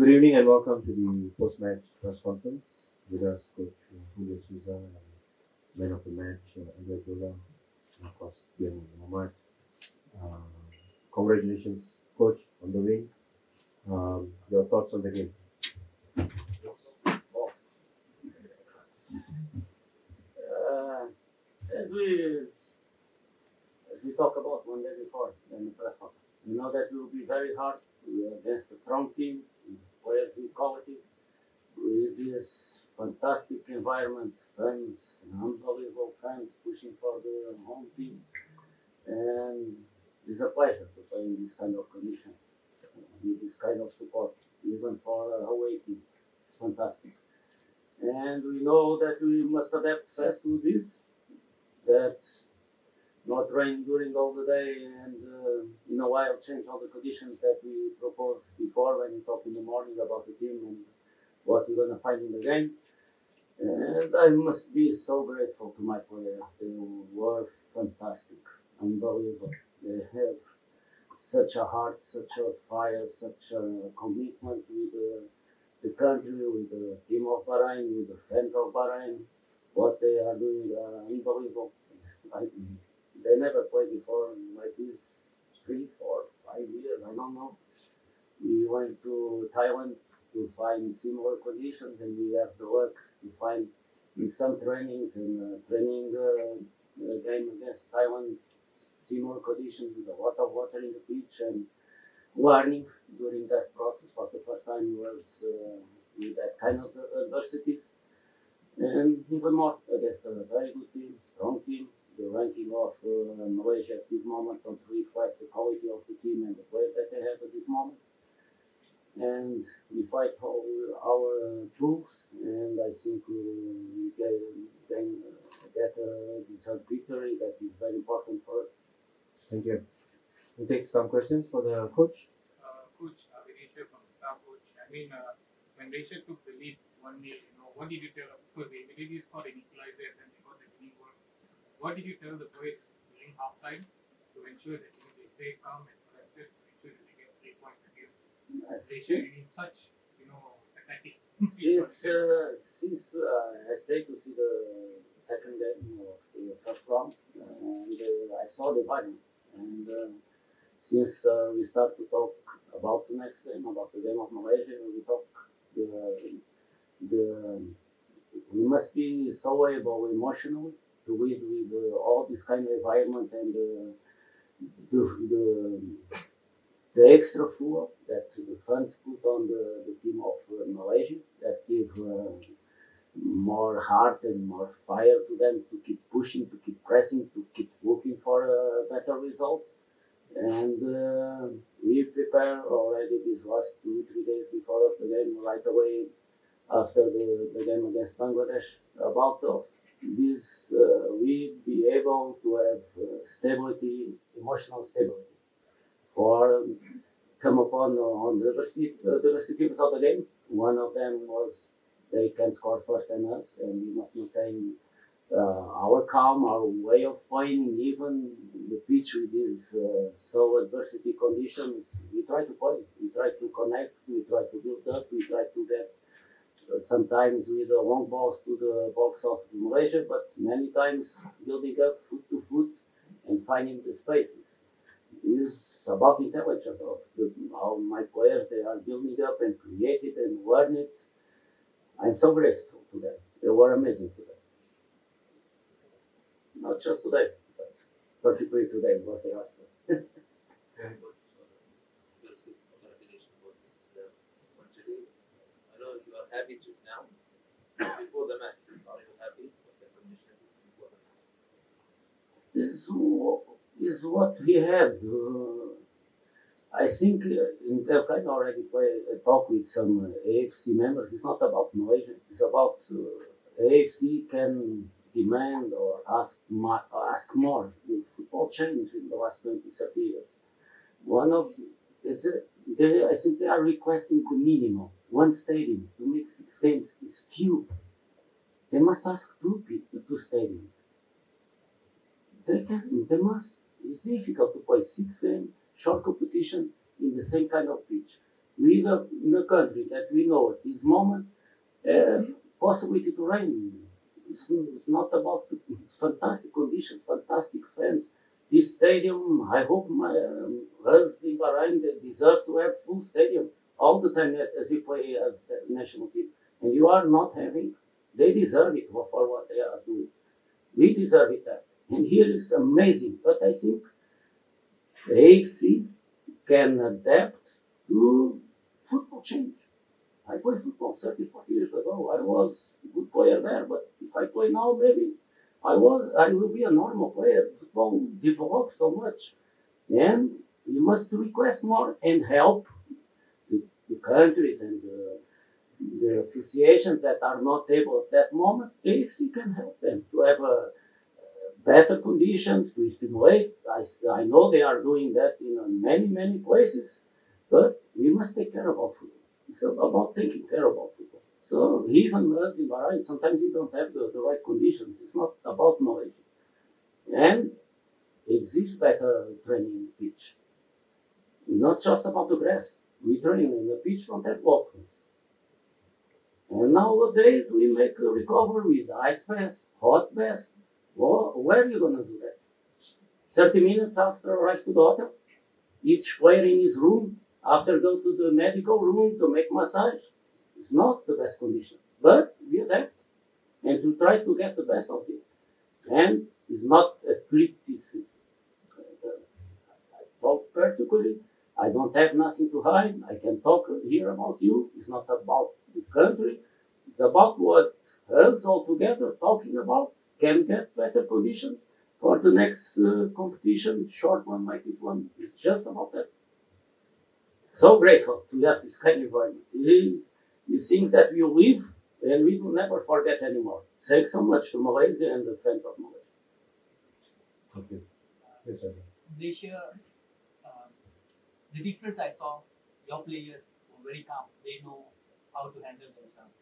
Good evening and welcome to the post-match press conference. With us, Coach Julio Souza, and man of the match, Abdullah, and of course, Ian Muhammad. Congratulations, Coach, on the win. Your thoughts on the game? As we talk about one day before in the press conference, we know that it will be very hard. We are against a strong team, players with quality, with this fantastic environment, fans, unbelievable fans pushing for the home team, and it's a pleasure to play in this kind of condition, with this kind of support, even for a away team. It's fantastic. And we know that we must adapt fast to this, that not rain during all the day and in a while change all the conditions that we proposed before when we talked in the morning about the team and what we're going to find in the game. And I must be so grateful to my players. They were fantastic, unbelievable. They have such a heart, such a fire, such a commitment with the country, with the team of Bahrain, with the fans of Bahrain. What they are doing are unbelievable. They never played before like this 3, 4, 5 years, I don't know. We went to Thailand to find similar conditions, and we have the luck to find in some trainings and training game against Thailand similar conditions with a lot of water in the pitch and learning during that process. For the first time was with that kind of adversities, and even more against a very good team, strong team. The ranking of Malaysia at this moment don't reflect the quality of the team and the players that they have at this moment. And we fight all our tools, and I think we get a deserved victory that is very important for us. Thank you. We'll take some questions for the coach. Coach, Vinesh from staff coach. When Malaysia took the lead 1-0, what did you tell them? Because they immediately scored an equalizer and they got the winning goal. What did you tell the boys during halftime to ensure that they stay calm and collected, to ensure that they get 3 points against Malaysia in such, attacking? Since I stayed to see the second game of the first round, and I saw the value. And since we start to talk about the next game, about the game of Malaysia, we talk we must be so able emotionally to live with all this kind of environment and the extra fuel that the fans put on the team of Malaysia, that give more heart and more fire to them to keep pushing, to keep pressing, to keep looking for a better result. And we prepare already these last 2-3 days before the game, right away after the game against Bangladesh, about this we be able to have stability, emotional stability, for come upon on the diversities of the game. One of them was they can score first than us, and we must maintain our calm, our way of playing, even the pitch with these so adversity conditions. We try to play, we try to connect, we try to build up, we try to get sometimes with the long balls to the box of Malaysia, but many times building up foot to foot and finding the spaces. It's about intelligence of how my players, they are building up and create it and learn it. I'm so grateful to them. They were amazing today. Not just today, but particularly today was the last one. Just congratulations for this one today. I know you are happy to now. Before the match, are you happy with the conditions before the match? Is what we had. I think in that kind already talk with some AFC members. It's not about Malaysia. It's about AFC can demand or ask more. The football changed in the last 20, 30 years. I think they are requesting the minimum. One stadium to make 6 games is few. They must ask 2 stadiums. They must. It's difficult to play 6 games, short competition in the same kind of pitch. We in the country that we know at this moment, possibility to rain. It's not about it's fantastic conditions, fantastic fans. This stadium, I hope my us in Bahrain they deserve to have full stadium all the time as we play as the national team. And you are not having, they deserve it for what they are doing. We deserve it that. And here is amazing. But I think the AFC can adapt to football change. I played football 34 years ago. I was a good player there, but if I play now, maybe I will be a normal player. Football develops so much. And you must request more and help the countries and the associations that are not able at that moment. AFC can help them to have better conditions to stimulate. I know they are doing that in many places, but we must take care of our football. It's about taking care of our football. So even us in Bahrain, sometimes we don't have the right conditions. It's not about knowledge. And exists better training pitch. Not just about the grass. We train in the pitch, don't have walkways. And nowadays we make a recovery with ice baths, hot baths. Well, where are you going to do that? 30 minutes after arrive to the hotel? Each player in his room, after go to the medical room to make massage? It's not the best condition. But we adapt and to try to get the best of it. And it's not a criticism. I talk practically. I don't have nothing to hide. I can talk here about you. It's not about the country. It's about what us all together talking about can get better conditions for the next competition, short one like this one. It's just about that. So grateful to have this kind of environment. These things that we live and we will never forget anymore. Thanks so much to Malaysia and the fans of Malaysia. Okay. Yes, sir. Malaysia, the difference I saw, your players were very calm. They know how to handle themselves.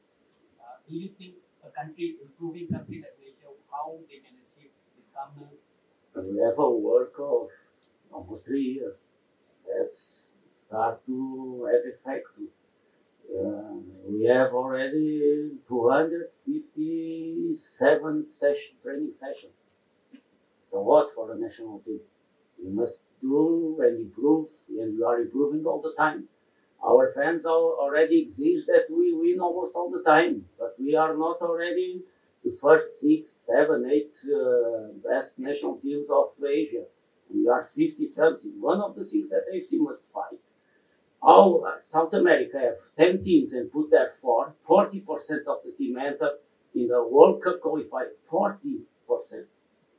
Do you think a country, improving country like Malaysia, how they can achieve this calmness? We have a work of almost 3 years. That's start to have effect. We have already 257 training sessions. It's a lot for a national team. We must do and improve, and we are improving all the time. Our fans already exist that we win almost all the time, but we are not already the first 6, 7, 8 best national teams of Asia. We are 50 something. One of the things that AFC must fight. South America have 10 teams and put there 40% of the team enter in the World Cup qualified. 40%.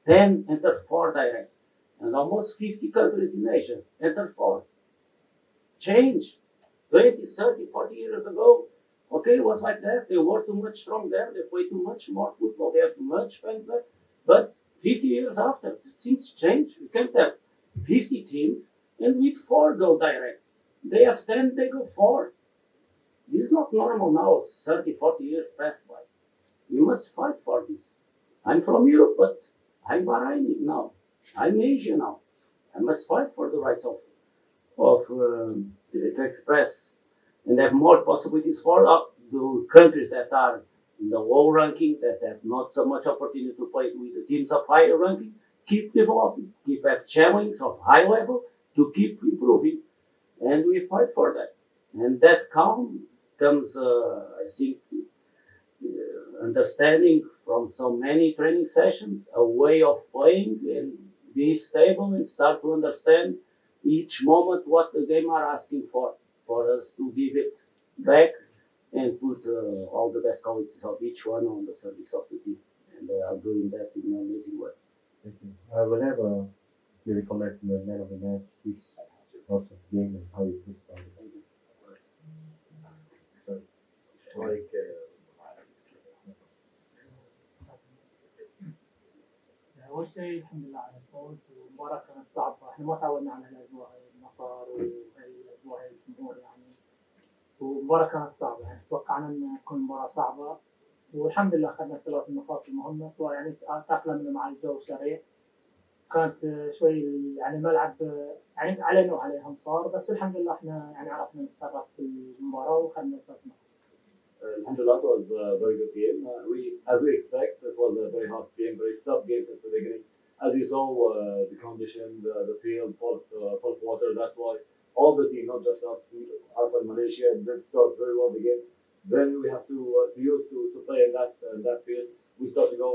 10 enter 4 direct. And almost 50 countries in Asia enter 4. Change. 20, 30, 40 years ago, okay, it was like that. They were too much strong there. They play too much more football. They have too much fans there. But 50 years after, things change. You can't have 50 teams and with 4 go direct. They have 10, they go 4. This is not normal now. 30, 40 years passed by. We must fight for this. I'm from Europe, but I'm Bahraini now. I'm Asian now. I must fight for the rights of to express and have more possibilities for the countries that are in the low ranking, that have not so much opportunity to play with the teams of higher ranking, keep developing, keep have challenges of high level to keep improving. And we fight for that. And that calm comes, I think, understanding from so many training sessions, a way of playing and be stable and start to understand each moment what the game are asking for us to give it back and put all the best qualities of each one on the service of the team. And they are doing that in an amazing way. Thank you. I will have a maybe comment from the man of the match, his thoughts of the game and how he plays by the game. Like أول شيء الحمد لله على الفوز والمباراة كانت صعبة، إحنا ما تعودنا على هالأجواء المطار والأجواء الجمهور يعني، والمباراة كانت صعبة يعني توقعنا إن تكون مباراة صعبة والحمد لله أخذنا 3 نقاط المهمة يعني تأقلمنا مع الجو سريع كانت شوي يعني الملعب يعني علينا وعليهم صار، بس الحمد لله احنا يعني عرفنا نتصرف في المباراه وخدنا 3 نقاط. Alhamdulillah, it was a very good game. As we expect, it was a very hard game, very tough game since the beginning. As you saw, the condition, the field, full of water. That's why all the team, not just us and Malaysia, did start very well the game. Then we have to use to play in that field. We start to go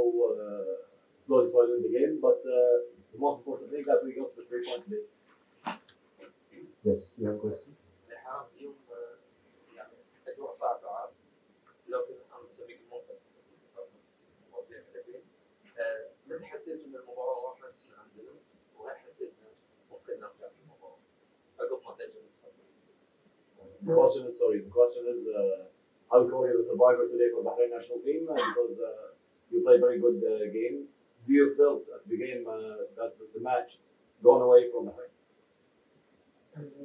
slowly in the game, but the most important thing that we got the 3 points lead. Yes, you have a question? الحرام اليوم يعني اجواء صعبه عارف لكن انا بسميك الموقف متى حسيت ان المباراه راحت من عندنا وهل حسيت ان ممكن نرجع في المباراه عقب ما سجلوا The question is how you call you the survivor today for Bahrain national team because you played very good game. Do you feel at the game that the match gone away from Bahrain?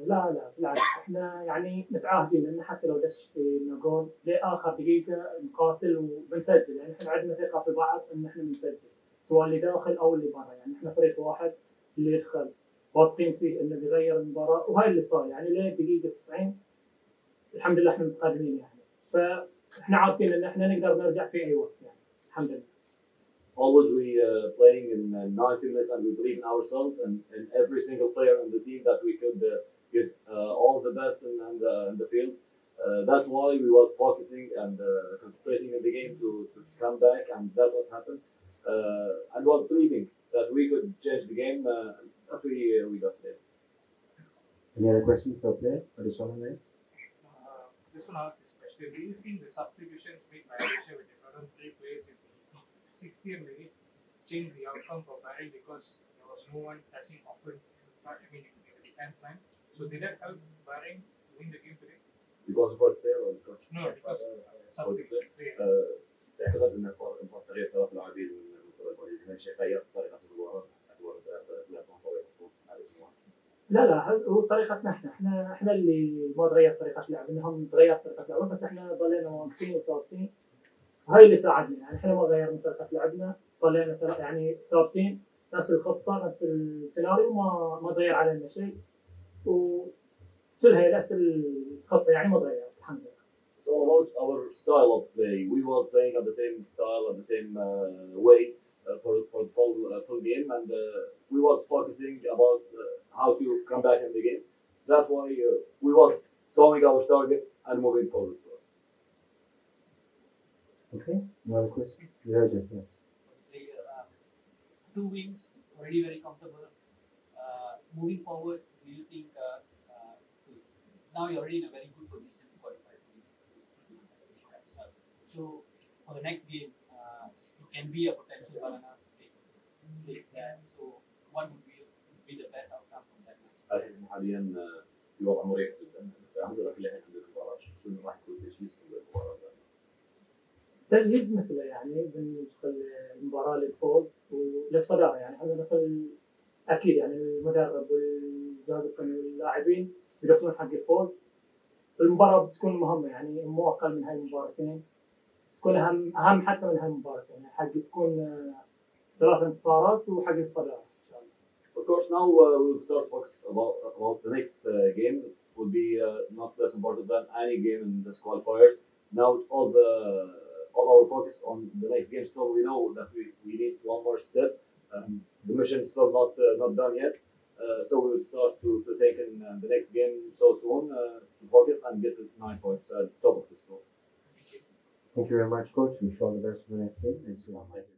لا بالعكس احنا يعني متعاهدين ان حتى لو دش فينا جول لاخر دقيقه نقاتل وبنسجل، يعني احنا عندنا ثقه في بعض ان احنا بنسجل سواء اللي داخل او اللي برا، يعني احنا فريق واحد اللي يدخل واثقين فيه انه بيغير المباراه، وهاي اللي صار يعني لدقيقه 90 الحمد لله احنا متقدمين يعني، فاحنا عارفين ان احنا نقدر نرجع في اي وقت يعني الحمد لله. Always we playing in 90 minutes and we believe in ourselves and every single player in the team that we could get all the best in the field. That's why we was focusing and concentrating in the game to come back, and that's what happened. And was believing that we could change the game after we got there. Any other questions for player? This one, right? This one asks this question. Do you think the substitutions made by Malaysia with the current 3 players in the 60th minute changed the outcome for Bahrain because there was no one touching often in the defense line? So did that help Bahrain win the game today? Because of what player or the coach? No, because substitution. اعتقد انه صار تغيير 3 لاعبين من ماليزيا غير طريقه المباراه لا هو طريقتنا احنا اللي ما تغير طريقه لعبنا، هم تغير طريقه لعبهم بس احنا ضلينا واقفين وثابتين، وهي اللي ساعدنا يعني احنا ما غيرنا طريقه لعبنا، ضلينا يعني ثابتين نفس الخطه نفس السيناريو، ما تغير علينا شيء، وكلها نفس الخطه يعني ما تغيرت الحمد لله. It's all about our style of play. We were playing at the same style, at the same way for the full game, and we was focusing about how to come back in the game. That's why we was solving our targets and moving forward. Okay, another question? Yes. 2 wins, already very comfortable. Moving forward, do you think now you're already in a very good position to qualify for this? So for the next game, it can be a potential banana split there. So what would be the best outcome from that match? حاليا في وضع مريح جدا. الحمد لله كلنا عندنا المباراه، شنو راح يكون تجهيزكم للمباراه؟ تجهيز مثله يعني بندخل المباراه للفوز وللصداره، يعني احنا ندخل اكيد يعني المدرب والجهاز الفني واللاعبين يدخلون حق الفوز. المباراه بتكون مهمه يعني مو اقل من هاي المباراتين، تكون اهم حتى من هاي المباراتين، يعني حق تكون 3 انتصارات وحق الصداره ان شاء الله. Of course, now we will start focus about the next game. It will be not less important than any game in this qualifiers. Now all our focus on the next game. Still, we know that we need 1 more step. The mission is still not done yet. So we will start to take in the next game so soon to focus and get the 9 points at the top of the score. Thank you very much, coach. We wish you all the best for the next game and see you on Monday.